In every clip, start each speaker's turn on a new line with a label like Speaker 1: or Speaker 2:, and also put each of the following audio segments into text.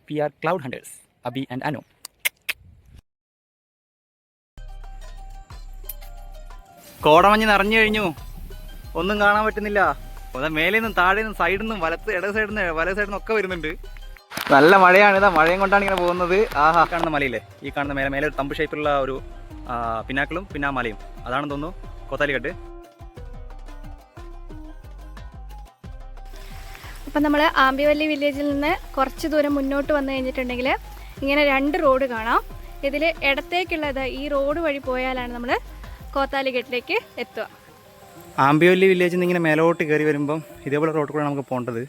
Speaker 1: We are cloud hunters, Abhi and Anu. കോടമഞ്ഞ് നിറഞ്ഞു കഴിഞ്ഞു, ഒന്നും കാണാൻ പറ്റുന്നില്ല. മേലിൽ നിന്നും താഴെ നിന്നും സൈഡിൽ നിന്നും ഇട സൈഡിൽ നിന്ന് ഒക്കെ വരുന്നുണ്ട്. നല്ല മഴയാണ്. ഇതാ മഴയും കൊണ്ടാണ് ഇങ്ങനെ പോകുന്നത്. ആഹാ, കാണുന്ന മലയില്ലേ, ഈ കാണുന്ന മേലെ ഒരു തമ്പ് ഷേപ്പിലുള്ള ഒരു പിന്നാക്കളും പിന്നെ ആ മലയും, അതാണെന്ന് തോന്നുന്നു കോത്താലിക്കെട്ട്.
Speaker 2: അപ്പം നമ്മൾ ആംബിവല്ലി വില്ലേജിൽ നിന്ന് കുറച്ച് ദൂരം മുന്നോട്ട് വന്നു കഴിഞ്ഞിട്ടുണ്ടെങ്കിൽ ഇങ്ങനെ 2 റോഡ് കാണാം. ഇതിൽ ഇടത്തേക്കുള്ളത് ഈ റോഡ് വഴി പോയാലാണ് നമ്മൾ കോത്താലിക്കെട്ടിലേക്ക് എത്തുക.
Speaker 1: ആംബിവല്ലി വില്ലേജിൽ നിന്ന് ഇങ്ങനെ മേലോട്ട് കയറി വരുമ്പം ഇതേപോലെ റോഡ് കൂടെ നമുക്ക് പോകേണ്ടത്.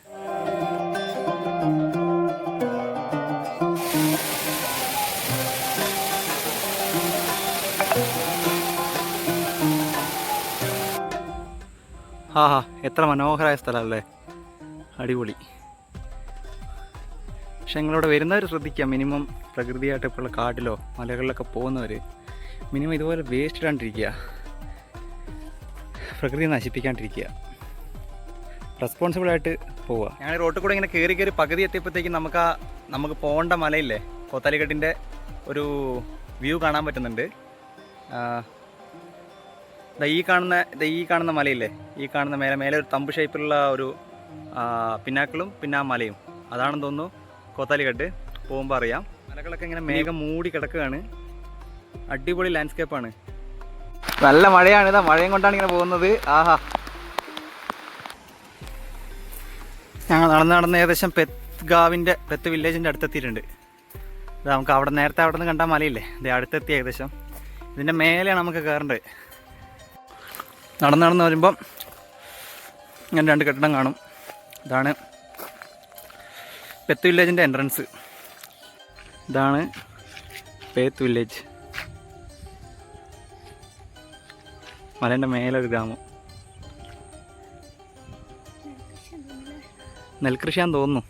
Speaker 1: ആഹാ, എത്ര മനോഹരമായ സ്ഥലമല്ലേ, അടിപൊളി. പക്ഷെ നിങ്ങളിവിടെ വരുന്നവർ ശ്രദ്ധിക്കാം, മിനിമം പ്രകൃതിയായിട്ട് ഇപ്പോൾ ഉള്ള കാട്ടിലോ മലകളിലൊക്കെ പോകുന്നവർ മിനിമം ഇതുപോലെ വേസ്റ്റ് ഇടാണ്ടിരിക്കുക, പ്രകൃതി നശിപ്പിക്കാണ്ടിരിക്കുക, റെസ്പോൺസിബിളായിട്ട് പോവുക. ഞങ്ങൾ റോട്ടിൽ കൂടെ ഇങ്ങനെ കയറി പകുതി എത്തിയപ്പോഴത്തേക്കും നമുക്ക് പോകേണ്ട മലയില്ലേ, കോത്താലിക്കെട്ടിൻ്റെ ഒരു വ്യൂ കാണാൻ പറ്റുന്നുണ്ട്. ഈ കാണുന്ന മലയില്ലേ, ഈ കാണുന്ന മേലെ ഒരു തമ്പ് ഷേപ്പിലുള്ള ഒരു പിന്നാക്കളും പിന്നെ ആ മലയും, അതാണെന്ന് തോന്നുന്നു കോത്താലിക്കെട്ട്. പോകുമ്പോൾ അറിയാം. മലകളൊക്കെ ഇങ്ങനെ മേഘം മൂടി കിടക്കുകയാണ്. അടിപൊളി ലാൻഡ്സ്കേപ്പാണ്. നല്ല മഴയാണ്. ഇതാ മഴയും കൊണ്ടാണ് ഇങ്ങനെ പോകുന്നത്. ആഹാ, ഞങ്ങൾ നടന്ന് ഏകദേശം പെത്ത് വില്ലേജിൻ്റെ അടുത്തെത്തിയിട്ടുണ്ട്. ഇത് നമുക്ക് നേരത്തെ അവിടെ നിന്ന് കണ്ടാൽ മലയില്ലേ, ഇത് അടുത്തെത്തി ഏകദേശം. ഇതിൻ്റെ മേലെയാണ് നമുക്ക് കയറേണ്ടത്. നടന്ന് വരുമ്പം ഇങ്ങനെ 2 കെട്ടിടം കാണും. ഇതാണ് പെത്ത് വില്ലേജിൻ്റെ എൻട്രൻസ്. ഇതാണ് പെത്ത് വില്ലേജ്. മലേൻ്റെ മേലൊരു ഗ്രാമം. നെൽകൃഷിയാന്ന് തോന്നുന്നു.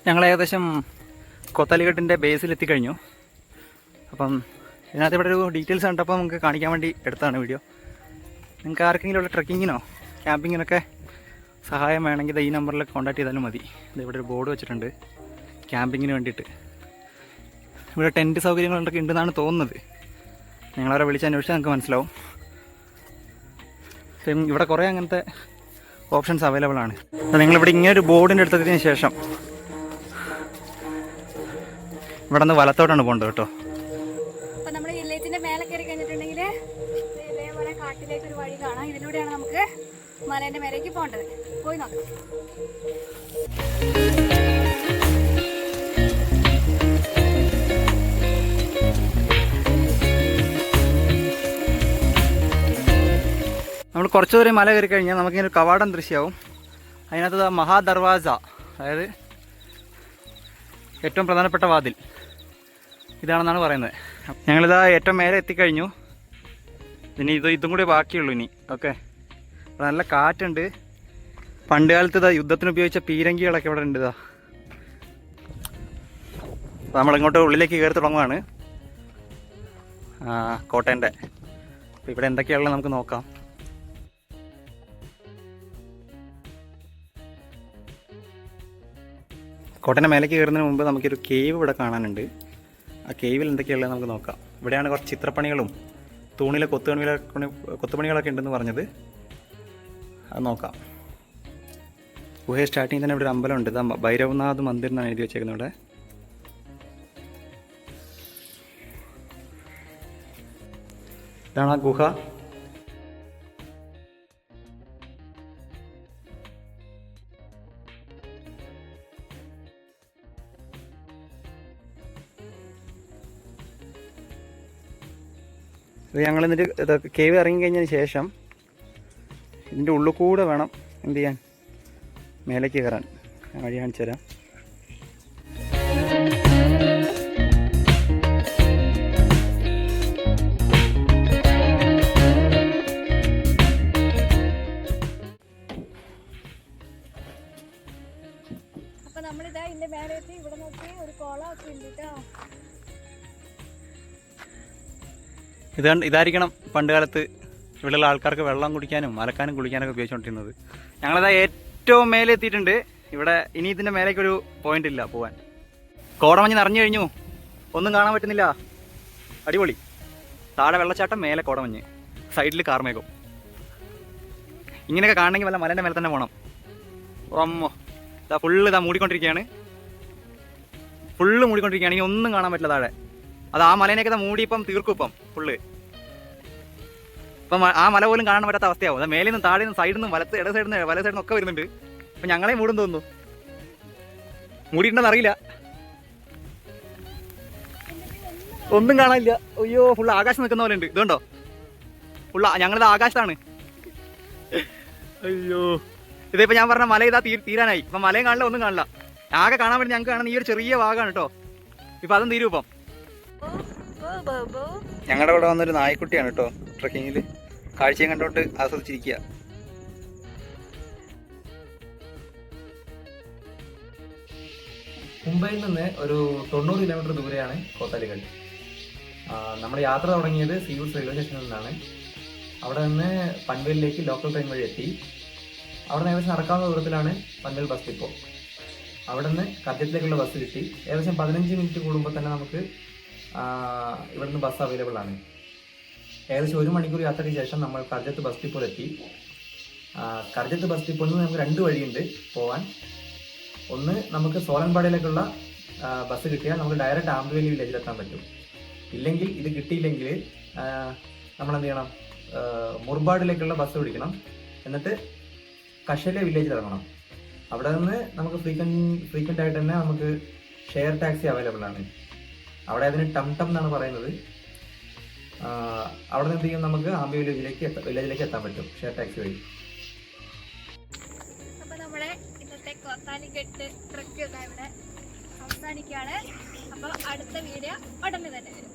Speaker 1: ഞങ്ങൾ ഏകദേശം കോത്താലിക്കെട്ടിൻ്റെ ബേസിലെത്തിക്കഴിഞ്ഞു. അപ്പം ഇതിനകത്ത് ഇവിടെ ഒരു ഡീറ്റെയിൽസ് കണ്ടപ്പോൾ നമുക്ക് കാണിക്കാൻ വേണ്ടി എടുത്തതാണ് വീഡിയോ. നിങ്ങൾക്ക് ആർക്കെങ്കിലും ഉള്ള ട്രക്കിങ്ങിനോ ക്യാമ്പിങ്ങിനൊക്കെ സഹായം വേണമെങ്കിൽ ഈ നമ്പറിൽ കോൺടാക്ട് ചെയ്താലും മതി. ഇവിടെ ഒരു ബോർഡ് വെച്ചിട്ടുണ്ട് ക്യാമ്പിങ്ങിന് വേണ്ടിയിട്ട്. ഇവിടെ ടെൻറ്റ് സൗകര്യങ്ങളൊക്കെ ഉണ്ടെന്നാണ് തോന്നുന്നത്. നിങ്ങളവരെ വിളിച്ചന്വേഷിച്ചാൽ നിങ്ങൾക്ക് മനസ്സിലാവും. അപ്പം ഇവിടെ കുറേ അങ്ങനത്തെ ഓപ്ഷൻസ് അവൈലബിൾ ആണ്. അപ്പോൾ നിങ്ങളിവിടെ ഇങ്ങനെ ഒരു ബോർഡിൻ്റെ അടുത്തതിന് ശേഷം ഇവിടെ നിന്ന് വലത്തോട്ടാണ് പോകേണ്ടത് കേട്ടോ.
Speaker 2: അപ്പം നമ്മൾ വില്ലേജിൻ്റെ മേലെ കയറി കഴിഞ്ഞിട്ടുണ്ടെങ്കിൽ ഇതേപോലെ കാട്ടിലേക്ക് ഒരു വഴി കാണാം. ഇതിലൂടെയാണ് നമുക്ക് മലേൻ്റെ മേലേക്ക് പോകേണ്ടത്. പോയി നോക്കാം.
Speaker 1: നമ്മൾ കുറച്ച് ദൂരം മല കയറി കഴിഞ്ഞാൽ നമുക്കിങ്ങനെ ഒരു കവാടം ദൃശ്യമാവും. അതിനകത്ത് മഹാദർവാസ, അതായത് ഏറ്റവും പ്രധാനപ്പെട്ട വാതിൽ ഇതാണെന്നാണ് പറയുന്നത്. ഞങ്ങളിതാ ഏറ്റവും മേലെ എത്തിക്കഴിഞ്ഞു. ഇനി ഇതും കൂടി ബാക്കിയുള്ളൂ ഇനി. ഓക്കെ, നല്ല കാറ്റുണ്ട്. പണ്ട് കാലത്ത് ഇതാ യുദ്ധത്തിന് ഉപയോഗിച്ച പീരങ്കികളൊക്കെ ഇവിടെ ഉണ്ട്. ഇതാ നമ്മളിങ്ങോട്ട് ഉള്ളിലേക്ക് കയറി തുടങ്ങുകയാണ് കോട്ടേൻ്റെ. അപ്പോൾ ഇവിടെ എന്തൊക്കെയാണുള്ളത് നമുക്ക് നോക്കാം. കോട്ടൻ്റെ മേലേക്ക് കയറുന്നതിന് മുമ്പ് നമുക്കൊരു കേവ് ഇവിടെ കാണാനുണ്ട്. ആ കേവിൽ എന്തൊക്കെയുള്ളത് നമുക്ക് നോക്കാം. ഇവിടെയാണ് കുറച്ച് ചിത്രപ്പണികളും തൂണിലെ കൊത്തുപണികളൊക്കെ ഉണ്ടെന്ന് പറഞ്ഞത്. അത് നോക്കാം. ഗുഹ സ്റ്റാർട്ടിങ് തന്നെ ഇവിടെ ഒരു അമ്പലമുണ്ട്. ഇതാ ഭൈരവനാഥ് മന്ദിർ എന്നാണ് എഴുതി വെച്ചേക്കുന്നത് ഇവിടെ. ഇതാണ് ആ ഗുഹ. ഇത് ഞങ്ങൾ എന്നിട്ട് ഇതൊക്കെ കേവ് ഇറങ്ങി കഴിഞ്ഞതിന് ശേഷം ഇതിൻ്റെ ഉള്ളിൽ കൂടെ വേണം എന്ത് ചെയ്യാൻ, മേലേക്ക് കയറാൻ. വഴി കാണിച്ചു തരാം.
Speaker 2: അപ്പം നമ്മളിതാ ഇതിൻ്റെ മേലെ എത്തി. ഇവിടെ നോക്കി ഒരു കുളമൊക്കെ ഉണ്ട് കേട്ടോ.
Speaker 1: ഇതായിരിക്കണം പണ്ട് കാലത്ത് ഇവിടെയുള്ള ആൾക്കാർക്ക് വെള്ളം കുടിക്കാനും അലക്കാനും കുളിക്കാനൊക്കെ ഉപയോഗിച്ചുകൊണ്ടിരുന്നത്. ഞങ്ങളതാ ഏറ്റവും മേലെ എത്തിയിട്ടുണ്ട്. ഇവിടെ ഇനി ഇതിൻ്റെ മേലേക്കൊരു പോയിന്റ് ഇല്ല പോകാൻ. കോടമഞ്ഞ് നിറഞ്ഞു കഴിഞ്ഞു, ഒന്നും കാണാൻ പറ്റുന്നില്ല. അടിപൊളി. താഴെ വെള്ളച്ചാട്ടം, മേലെ കോടമഞ്ഞ്, സൈഡിൽ കാർമേഘം. ഇങ്ങനെയൊക്കെ കാണണമെങ്കിൽ വല്ല മലേൻ്റെ മേലെ തന്നെ പോകണം. അമ്മോ, ഇതാ ഫുള്ള് ഇതാ മൂടിക്കൊണ്ടിരിക്കുകയാണ്. ഫുള്ള് മൂടിക്കൊണ്ടിരിക്കുകയാണ്. ഇനി ഒന്നും കാണാൻ പറ്റില്ല താഴെ. അത് ആ മലേനെയൊക്കെ മൂടി ഇപ്പം തീർക്കും. ഇപ്പം ഫുള്ള് ഇപ്പം ആ മല പോലും കാണാൻ പറ്റാത്ത അവസ്ഥയാവും. അത് മേലിൽ നിന്നും താഴെ നിന്നും സൈഡിൽ നിന്നും വലത്ത് ഇട സൈഡിൽ നിന്ന് വല സൈഡിൽ നിന്നൊക്കെ വരുന്നുണ്ട്. അപ്പം ഞങ്ങളെ മൂടും തോന്നുന്നു. മൂടിയിട്ടുണ്ടെന്ന് അറിയില്ല. ഒന്നും കാണാനില്ല. അയ്യോ, ഫുള്ള് ആകാശം നിൽക്കുന്ന പോലെ ഉണ്ട്. ഇതുണ്ടോ, ഫുള്ള് ഞങ്ങളിത് ആകാശത്താണ്. അയ്യോ, ഇതിപ്പോൾ ഞാൻ പറഞ്ഞ മല ഇതാ തീരാനായി. ഇപ്പം മലയും കാണില്ല, ഒന്നും കാണില്ല. ആകെ കാണാൻ വേണ്ടി ഞങ്ങൾക്ക് കാണുന്ന ഈ ഒരു ചെറിയ ഭാഗമാണ് കേട്ടോ. ഇപ്പം അതും തീരും. ഇപ്പം ഞങ്ങളുടെ കൂടെ വന്നൊരു നായ്ക്കുട്ടിയാണ് കേട്ടോ. ട്രക്കിങ്ങിൽ കാഴ്ചയും കണ്ടോട്ട് ആസ്വദിച്ചിരിക്കുക. മുംബൈയിൽ നിന്ന് ഒരു 90 കിലോമീറ്റർ ദൂരെയാണ് കോത്താലിഗഡ്. നമ്മുടെ യാത്ര തുടങ്ങിയത് സീവൂർ റെയിൽവേ സ്റ്റേഷനിൽ നിന്നാണ്. അവിടെ നിന്ന് പൻവേലിലേക്ക് ലോക്കൽ ട്രെയിൻ വഴി എത്തി. അവിടെ നിന്ന് ഏകദേശം നടക്കാവുന്ന ദൂരത്തിലാണ് പൻവേൽ ബസ് ഡിപ്പോ. അവിടെ നിന്ന് കർജത്തിലേക്കുള്ള ബസ് കിട്ടി. ഏകദേശം 15 മിനിറ്റ് കൂടുമ്പോൾ തന്നെ നമുക്ക് ഇവിടുന്ന് ബസ് അവൈലബിൾ ആണ്. ഏകദേശം 1 മണിക്കൂർ യാത്രയ്ക്ക് ശേഷം നമ്മൾ കർജത്ത് ബസ് ഡിപ്പോയിലെത്തി. കർജത്ത് ബസ് ഡിപ്പോയിൽ നിന്ന് നമുക്ക് 2 വഴിയുണ്ട് പോകാൻ. ഒന്ന്, നമുക്ക് സോലൻപാടിയിലേക്കുള്ള ബസ് കിട്ടിയാൽ നമുക്ക് ഡയറക്റ്റ് ആംബിവലി വില്ലേജിലെത്താൻ പറ്റും. ഇല്ലെങ്കിൽ ഇത് കിട്ടിയില്ലെങ്കിൽ നമ്മളെന്ത് ചെയ്യണം, മുർബാഡിലേക്കുള്ള ബസ് പിടിക്കണം. എന്നിട്ട് കഷലെ വില്ലേജിൽ ഇറങ്ങണം. അവിടെ നിന്ന് നമുക്ക് ഫ്രീക്വൻ്റ് ആയിട്ട് തന്നെ നമുക്ക് ഷെയർ ടാക്സി അവൈലബിൾ ആണ്. അവിടെ അതിന് ടം ടം എന്നാണ് പറയുന്നത്. അവിടെ നിന്ന് എന്ത് ചെയ്യും, നമുക്ക് ആംബി വില്ലേജിലേക്ക് എത്താൻ പറ്റും ഷെയർ ടാക്സി വഴി.
Speaker 2: അപ്പോൾ നമ്മുടെ ഇന്നത്തെ കോത്താലിഗഡ് ട്രക്ക് ഇവിടെ അവസാനിക്കുകയാണ്. അപ്പോൾ അടുത്ത വീഡിയോ ഉടനെ തന്നെ വരും.